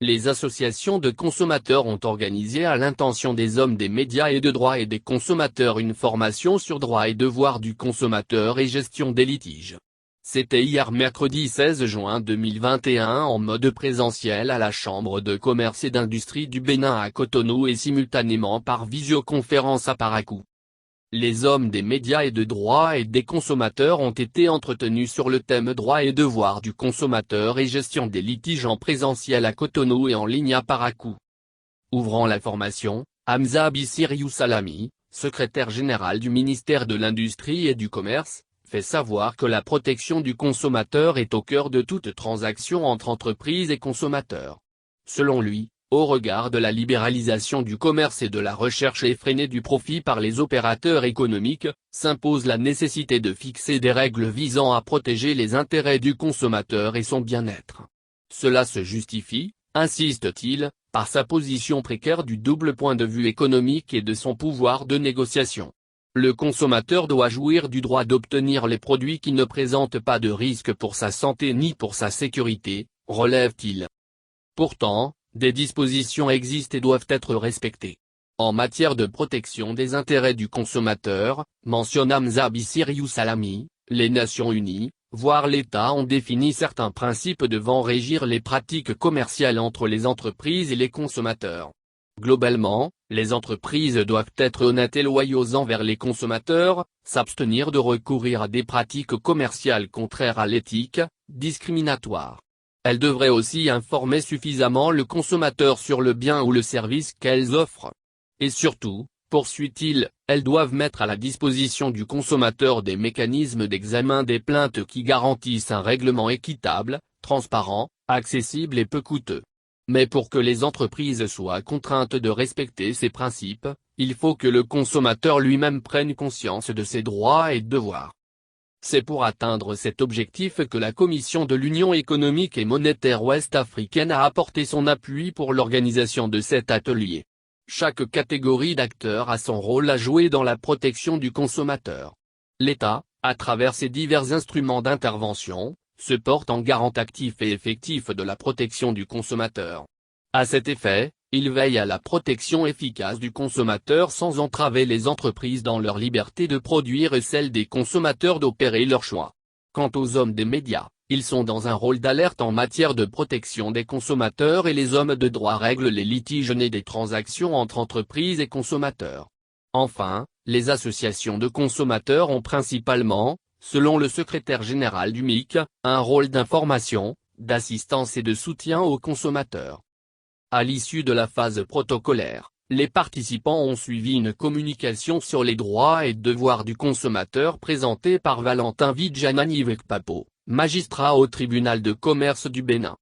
Les associations de consommateurs ont organisé à l'intention des hommes des médias et de droit et des consommateurs une formation sur droits et devoirs du consommateur et gestion des litiges. C'était hier mercredi 16 juin 2021 en mode présentiel à la Chambre de commerce et d'industrie du Bénin à Cotonou et simultanément par visioconférence à Parakou. Les hommes des médias et de droit et des consommateurs ont été entretenus sur le thème droits et devoirs du consommateur et gestion des litiges en présentiel à Cotonou et en ligne à Parakou. Ouvrant la formation, Hamza Bissiriou Salami, secrétaire général du ministère de l'Industrie et du Commerce, fait savoir que la protection du consommateur est au cœur de toute transaction entre entreprises et consommateurs. Selon lui, au regard de la libéralisation du commerce et de la recherche effrénée du profit par les opérateurs économiques, s'impose la nécessité de fixer des règles visant à protéger les intérêts du consommateur et son bien-être. Cela se justifie, insiste-t-il, par sa position précaire du double point de vue économique et de son pouvoir de négociation. Le consommateur doit jouir du droit d'obtenir les produits qui ne présentent pas de risque pour sa santé ni pour sa sécurité, relève-t-il. Pourtant, des dispositions existent et doivent être respectées. En matière de protection des intérêts du consommateur, mentionne Hamza Bissiriou Salami, les Nations Unies, voire l'État ont défini certains principes devant régir les pratiques commerciales entre les entreprises et les consommateurs. Globalement, les entreprises doivent être honnêtes et loyaux envers les consommateurs, s'abstenir de recourir à des pratiques commerciales contraires à l'éthique, discriminatoires. Elles devraient aussi informer suffisamment le consommateur sur le bien ou le service qu'elles offrent. Et surtout, poursuit-il, elles doivent mettre à la disposition du consommateur des mécanismes d'examen des plaintes qui garantissent un règlement équitable, transparent, accessible et peu coûteux. Mais pour que les entreprises soient contraintes de respecter ces principes, il faut que le consommateur lui-même prenne conscience de ses droits et devoirs. C'est pour atteindre cet objectif que la Commission de l'Union économique et monétaire ouest-africaine a apporté son appui pour l'organisation de cet atelier. Chaque catégorie d'acteurs a son rôle à jouer dans la protection du consommateur. L'État, à travers ses divers instruments d'intervention, se porte en garant actif et effectif de la protection du consommateur. À cet effet, il veille à la protection efficace du consommateur sans entraver les entreprises dans leur liberté de produire et celle des consommateurs d'opérer leur choix. Quant aux hommes des médias, ils sont dans un rôle d'alerte en matière de protection des consommateurs et les hommes de droit règlent les litiges nés des transactions entre entreprises et consommateurs. Enfin, les associations de consommateurs ont principalement, selon le secrétaire général du MIC, un rôle d'information, d'assistance et de soutien aux consommateurs. À l'issue de la phase protocolaire, les participants ont suivi une communication sur les droits et devoirs du consommateur présentée par Valentin Vidjanani Vekpapo, magistrat au tribunal de commerce du Bénin.